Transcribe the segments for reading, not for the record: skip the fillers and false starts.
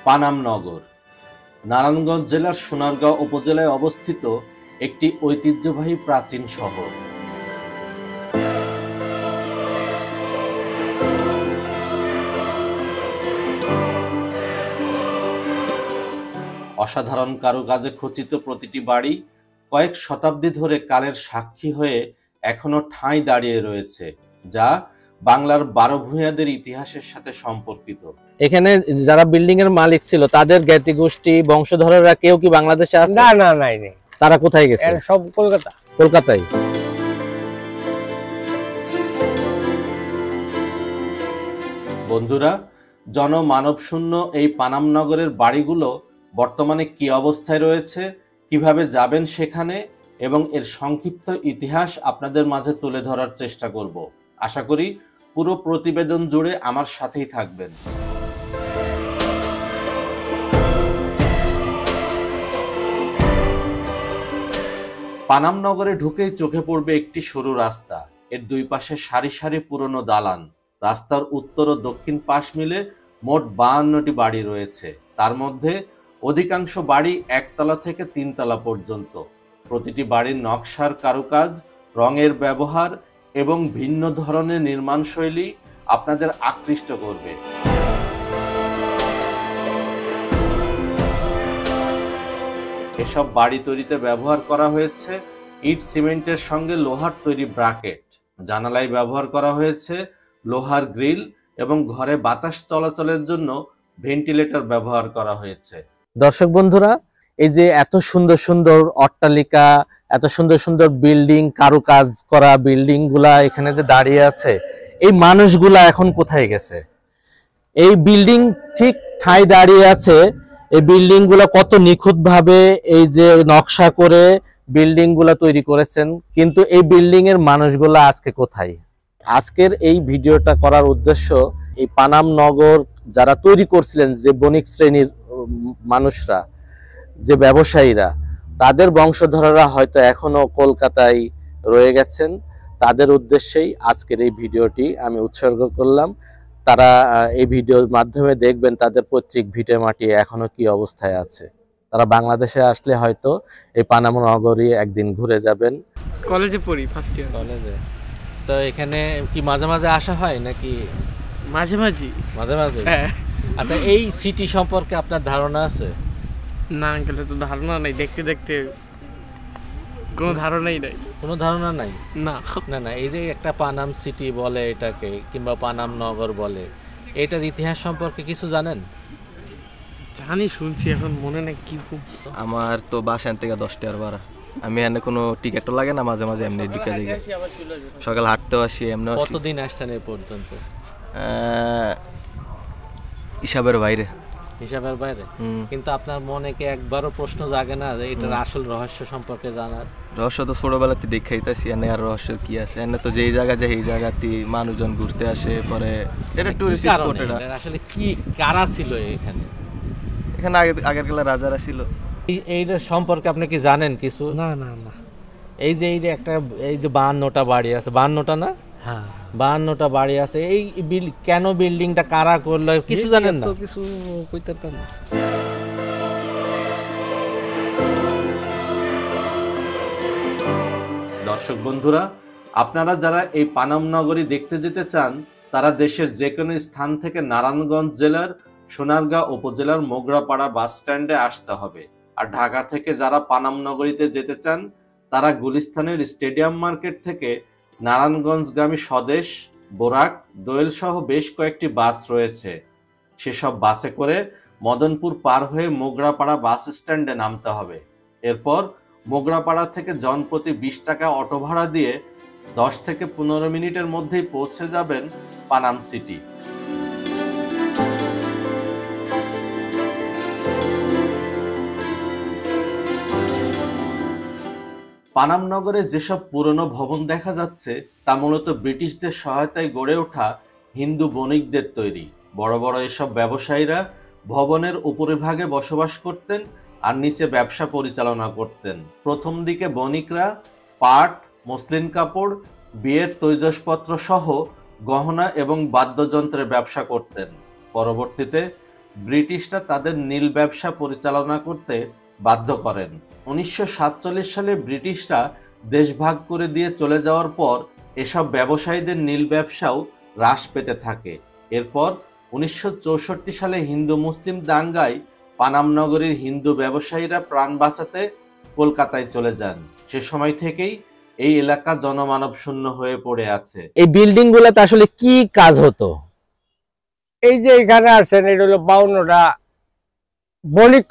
পানাম নগর নারায়ণগঞ্জ জেলার সোনারগাঁও উপজেলায় অবস্থিত একটি ঐতিহ্যবাহী প্রাচীন শহর। অসাধারণ কারুকাজে খচিত প্রতিটি বাড়ি কয়েক শতাব্দী ধরে কালের সাক্ষী হয়ে এখনো ঠাঁই দাঁড়িয়ে রয়েছে, যা বাংলার 12 ভূঁইয়াদের ইতিহাসের সাথে সম্পর্কিত। এখানে যারা বিল্ডিং এর মালিক ছিল তাদের জ্ঞাতি গোষ্ঠী বংশধররা কেউ কি বাংলাদেশে আছে? না না নাই নেই। তারা কোথায় গেছে? সব কলকাতা। কলকাতায়। বন্ধুরা, জনমানবশূন্য এই পানাম নগরের বাড়িগুলো বর্তমানে কি অবস্থায় রয়েছে, কিভাবে যাবেন সেখানে এবং এর সংক্ষিপ্ত ইতিহাস আপনাদের মাঝে তুলে ধরার চেষ্টা করব। আশা করি পুরো প্রতিবেদন জুড়ে আমার সাথেই থাকবেন। পানাম নগরে ঢুকেই চোখে পড়বে একটি সরু রাস্তা। এর দুই পাশে সারি সারি পুরনো দালান। রাস্তার উত্তর ও দক্ষিণ পাশ মিলে মোট 52টি বাড়ি রয়েছে। তার মধ্যে অধিকাংশ বাড়ি একতলা থেকে তিনতলা পর্যন্ত। প্রতিটি বাড়ির নকশার কারুকাজ, রঙের ব্যবহার এবং ভিন্ন ধরনের নির্মাণ শৈলী আপনাদের আকৃষ্ট করবে। এসব বাড়ি তৈরিতে ব্যবহার করা হয়েছে ইট সিমেন্টের সঙ্গে লোহার তৈরি ব্রাকেট। জানালায় ব্যবহার করা হয়েছে লোহার গ্রিল এবং ঘরে বাতাস চলাচলের জন্য ভেন্টিলেটর ব্যবহার করা হয়েছে। দর্শক বন্ধুরা, এই যে এত সুন্দর সুন্দর অট্টালিকা, এত সুন্দর সুন্দর বিল্ডিং, কারুকাজ করা বিল্ডিং গুলা এখানে যে দাঁড়িয়ে আছে, এই মানুষগুলা এখন কোথায় গেছে? এই বিল্ডিং ঠিক ঠাঁই দাঁড়িয়ে আছে। এই বিল্ডিং গুলা কত নিখুঁত ভাবে এই যে নকশা করে বিল্ডিং গুলা তৈরি করেছেন, কিন্তু এই বিল্ডিং এর মানুষগুলা আজকে কোথায়? আজকের এই ভিডিওটা করার উদ্দেশ্য, এই পানাম নগর যারা তৈরি করছিলেন, যে বণিক শ্রেণীর মানুষরা, যে ব্যবসায়ীরা, তাদের বংশধররা হয়তো এখনো কলকাতায় রয়ে গেছেন। তাদের উদ্দেশ্যেই আজকের এই ভিডিওটি আমি উৎসর্গ করলাম। তারা এই ভিডিওর মাধ্যমে দেখবেন তাদের পৈতৃক ভিটে মাটি এখনো কি অবস্থায় আছে। তারা বাংলাদেশে আসলে হয়তো এই পানাম নগরী একদিন ঘুরে যাবেন। কলেজে পড়ি, ফার্স্ট ইয়ার কলেজে। তো এখানে কি মাঝে মাঝে আসা হয় নাকি? মাঝে মাঝে মাঝে মাঝে। হ্যাঁ। আচ্ছা, এই সিটি সম্পর্কে আপনার ধারণা আছে? না আঙ্কেল, তো ধারণা নাই। দেখতে দেখতে কোনো ধারণাই নাই। কোনো ধারণা নাই? না না না, এই যে একটা পানাম সিটি বলে এটাকে, কিংবা পানাম নগর বলে, এটার ইতিহাস সম্পর্কে কিছু জানেন? জানি, শুনছি, এখন মনে নেই কি। আমার তো বাসায় থেকে 10 টাকার ভাড়া। আমি এনে কোনো টিকিটও লাগে না, মাঝে মাঝে এমনি ঢুকে যাই। সকাল হাঁটতেও আসি, এমনি আসি। কতদিন আসছেন এই পর্যন্ত? হিসাবের বাইরে। হিসাবের বাইরে? কিন্তু আপনার মনে কি একবারও প্রশ্ন জাগে না যে এটার আসল রহস্য সম্পর্কে জানার? রহস্য তো ছোটবেলাতে দেখাইতেছি, এনে আর রহস্য কি আছে? এনে তো যেই জায়গা যায় এই জায়গাতে মানুষজন ঘুরতে আসে, পরে এটা টুরিস্ট স্পট। এটা আসলে কি, কারা ছিল এখানে? এখানে আগের কালে রাজারা ছিল। এই সম্পর্কে আপনি কি জানেন কিছু? না না না। এই যে একটা, এই যে 52টা বাড়ি আছে, 52টা না? হ্যাঁ, 52টা বাড়ি আছে। এই কেন বিল্ডিংটা কারা করলো কিছু জানেন না? তো কিছু কইতাম না। দর্শক বন্ধুরা, আপনারা যারা এই পানাম নগরী দেখতে যেতে চান, তারা দেশের যে কোনো স্থান থেকে নারায়ণগঞ্জ জেলার সোনারগাঁও উপজেলার মোগরাপাড়া বাস স্ট্যান্ডে আসতে হবে। আর ঢাকা থেকে যারা পানাম নগরীতে যেতে চান, তারা গুলিস্তানের স্টেডিয়াম মার্কেট থেকে নারায়ণগঞ্জগামী স্বদেশ, বোরাক, দোয়েল সহ বেশ কয়েকটি বাস রয়েছে। সেসব বাসে করে মদনপুর পার হয়ে মোগরাপাড়া বাস স্ট্যান্ডে নামতে হবে। এরপর মোগরাপাড়া থেকে জনপ্রতি 20 টাকা অটো ভাড়া দিয়ে 10 থেকে 15 মিনিটের মধ্যেই পৌঁছে যাবেন পানাম সিটি। পানাম নগরে যেসব পুরনো ভবন দেখা যাচ্ছে, তা মূলত ব্রিটিশদের সহায়তায় গড়ে ওঠা হিন্দু বণিকদের তৈরি। বড় বড় এসব ব্যবসায়ীরা ভবনের উপরিভাগে বসবাস করতেন আর নিচে ব্যবসা পরিচালনা করতেন। প্রথম দিকে বণিকরা পাট, মসলিন কাপড়, বিয়ের তৈজসপত্র সহ গহনা এবং বাদ্যযন্ত্রের ব্যবসা করতেন। পরবর্তীতে ব্রিটিশরা তাদের নীল ব্যবসা পরিচালনা করতে বাধ্য করেন। 1947 সালে ব্রিটিশরা দেশ ভাগ করে দিয়ে চলে যাওয়ার পর এসব ব্যবসায়ীদের নীল ব্যবসাও হ্রাস পেতে থাকে। এরপর 1964 সালে হিন্দু মুসলিম দাঙ্গায় পানাম নগরীর হিন্দু ব্যবসায়ীরা প্রাণ বাঁচাতে কলকাতায় চলে যান। সে সময় থেকেই এই এলাকা জনমানব শূন্য হয়ে পড়ে আছে। এই বিল্ডিং গুলাতে আসলে কি কাজ হতো? এই যে এখানে আছেন, এটা হলো 52টা বণিক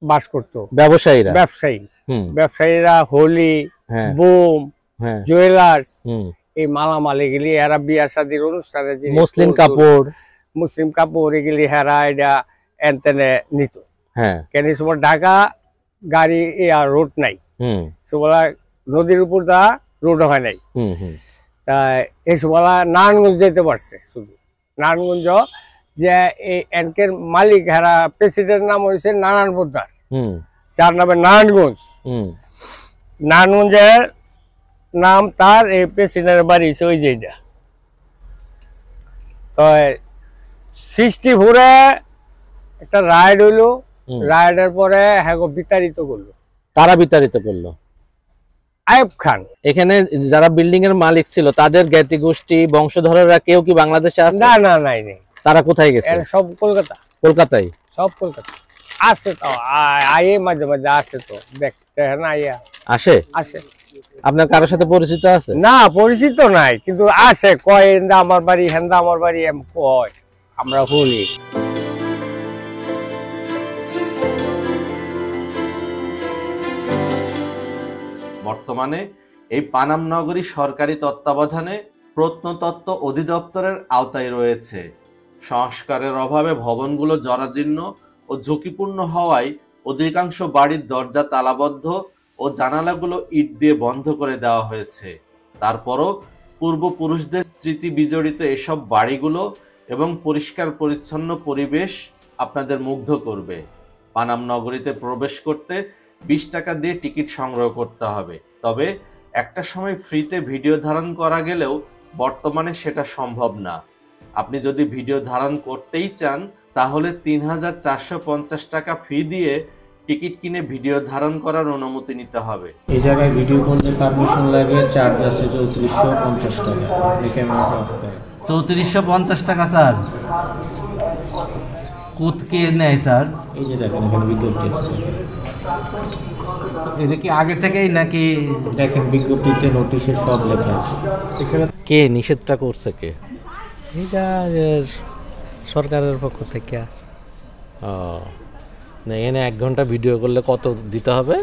বাস করতো, ব্যবসায়ীরা, ব্যবসায়ীরা হোলি, হ্যাঁ, বোম, হ্যাঁ, জুয়েলার্স, হুম, এই মালামাল এগুলি এরা বিয়া শাদির অনুষ্ঠানে মুসলিম কাপড় এগুলি হেরা এটা এনতেনে নিত। হ্যাঁ, কেন সময় ঢাকা গাড়ি রোড নাই, হুম, সবলা নদীর উপর দা রোড হয় নাই, হুম, হুম, তাই এই সবলা নারায়ণগঞ্জ যেতে পারছে। শুধু নারায়ণগঞ্জ যে এই এনকের মালিক হেরা প্রেসিডেন্ট নাম হয়েছে নারায়ণ পোদ্দার, যার নামে নারায়ণগঞ্জ। নারায়ণগঞ্জের নাম তার, এই প্রেসিডেন্টের বাড়ি হচ্ছে ওই যেটা। তো 64-এ একটা রাইড হইলো, রাইডের পরে হ্যাঁ বিতাড়িত করলো। কারা বিতাড়িত করলো? আইয়ুব খান। এখানে যারা বিল্ডিং এর মালিক ছিল তাদের জ্ঞাতি গোষ্ঠী বংশধররা কেউ কি বাংলাদেশে আছে? না না, নাই নেই। তারা কোথায় গেছে? সব কলকাতা। কলকাতায় সব কলকাতা আছে। তো আয়ে মাঝে মাঝে আসে, তো দেখতে না আইয়া আসে। আপনার কারোর সাথে পরিচিত আছে? না, পরিচিত নাই, কিন্তু আসে, কয় হেন্দা আমার বাড়ি, হেন্দা আমার বাড়ি, কয় আমরা বলি। বর্তমানে এই পানাম নগরী সরকারি তত্ত্বাবধানে প্রত্নতত্ত্ব অধিদপ্তরের আওতায় রয়েছে। সংস্কারের অভাবে ভবনগুলো জরাজীর্ণ ও ঝুঁকিপূর্ণ হওয়ায় অধিকাংশ বাড়ির দরজা তালাবদ্ধ ও জানালাগুলো ইট দিয়ে বন্ধ করে দেওয়া হয়েছে। তারপরও পূর্বপুরুষদের স্মৃতি বিজড়িত এসব বাড়িগুলো এবং পরিষ্কার পরিচ্ছন্ন পরিবেশ আপনাদের মুগ্ধ করবে। পানাম নগরীতে প্রবেশ করতে 20 টাকা দিয়ে টিকিট সংগ্রহ করতে হবে। তবে একটা সময় ফ্রিতে ভিডিও ধারণ করা গেলেও বর্তমানে সেটা সম্ভব না। আপনি যদি ভিডিও ধারণ করতেই চান তাহলে 3450 টাকা ফি দিয়ে টিকিট কিনে ভিডিও ধারণ করার অনুমতি নিতে হবে। এই জায়গায় ভিডিও করলে পারমিশন লাগে, চার্জ আছে 3450 টাকা। আপনি ক্যামেরাটা অফ করেন। 3450 টাকা চার্জ কে নেয় স্যার? এই যে দেখেন এখানে বিজ্ঞপ্তি আছে, এটা কি আগে থেকেই নাকি? দেখেন বিজ্ঞপ্তিতে নোটিশে সব লেখা আছে। কে নিষেধটা করছে? কে? এটা সরকারের পক্ষ থেকে। না, এখানে 1 ঘন্টা ভিডিও করলে কত দিতে হবে?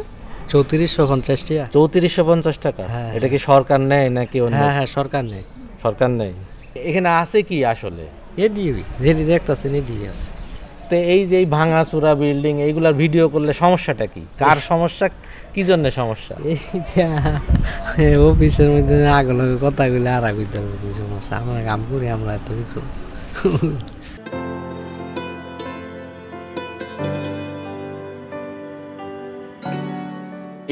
3450 টাকা। 3450 টাকা? হ্যাঁ। এটা কি সরকার নেয় নাকি? হ্যাঁ হ্যাঁ, সরকার নেই। সরকার নেই। এখানে আছে কি আসলে? এডি যেটি দেখতেছেন এডি আছে। তো এই যে ভাঙাচোরা বিল্ডিং এইগুলার ভিডিও করলে সমস্যাটা কি? কার সমস্যা? কি জন্য সমস্যা? অফিসের মধ্যে আগল কথাগুলো আর ভিতরে সমস্যা। আমরা কাম করি, আমরা এত কিছু।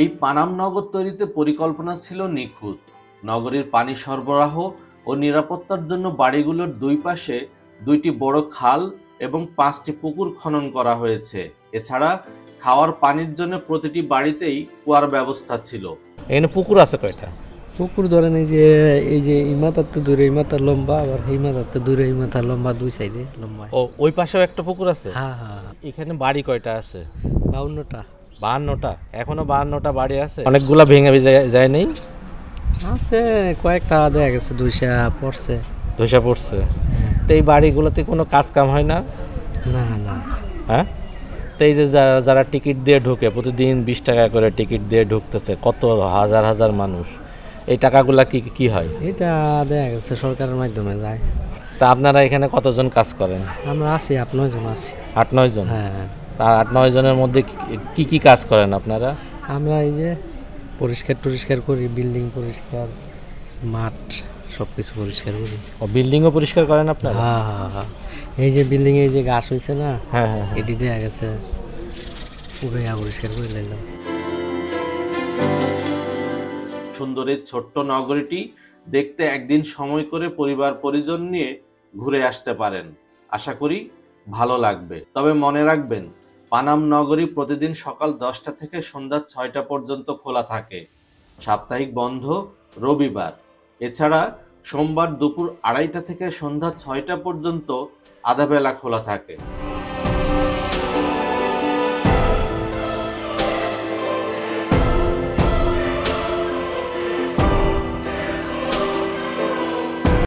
এই পানাম নগর তৈরিতে পরিকল্পনা ছিল নিখুঁত। নগরীর পানি সরবরাহ ও নিরাপত্তার জন্য বাড়িগুলোর দুই পাশে 2টি বড় খাল এবং 5টি পুকুর খনন করা হয়েছে। এছাড়া খাওয়ার পানির জন্য প্রতিটি বাড়িতেই কুয়ার ব্যবস্থা ছিল। এখানে পুকুর আছে কয়টা? পুকুর ধরেন এই যে এই মাথার তো দূরে, এই মাথার লম্বা, আবার এই মাথার তো দূরে, এই মাথার লম্বা, দুই সাইডে লম্বা। ও, ওই পাশেও একটা পুকুর আছে? হ্যাঁ হ্যাঁ। এখানে বাড়ি কয়টা আছে? 52টা। 52টা? এখনো 52টা বাড়ি আছে? অনেকগুলা ভেঙে যায় নেই? আছে কয়েকটা, দেখা গেছে 200 পড়ছে। 200 পড়ছে? তো এই বাড়িগুলোতে কোনো কাজ কাম হয় না? না না। হ্যাঁ। তো এই যে যারা টিকিট দিয়ে ঢোকে, প্রতিদিন 20 টাকা করে টিকিট দিয়ে ঢুকতেছে, কত হাজার হাজার মানুষ, এই টাকাগুলা কি হয়? এটা দেখা গেছে সরকারের মাধ্যমে যায়। তা আপনারা এখানে কতজন কাজ করেন? আমরা আছি 8-9 জন আছি। 8-9 জন? হ্যাঁ। তা 8-9 জনের মধ্যে কি কাজ করেন আপনারা? আমরা এই যে পরিষ্কার করি, বিল্ডিং পরিষ্কার, মাঠ সবকিছু পরিষ্কার করি। ও, বিল্ডিংও পরিষ্কার করেন আপনারা? হ্যাঁ। এই যে বিল্ডিং এ যে ঘাস হয়েছে না, হ্যাঁ হ্যাঁ, এটি দেখা গেছে পুরো পরিষ্কার করে নিলাম। সুন্দর এই ছোট্ট নগরীটি দেখতে একদিন সময় করে পরিবার পরিজন নিয়ে ঘুরে আসতে পারেন। আশা করি ভালো লাগবে। তবে মনে রাখবেন, পানাম নগরী প্রতিদিন সকাল 10টা থেকে সন্ধ্যা 6টা পর্যন্ত খোলা থাকে, সাপ্তাহিক বন্ধ রবিবার। এছাড়া সোমবার দুপুর 2:30টা থেকে সন্ধ্যা 6টা পর্যন্ত আধা বেলা খোলা থাকে।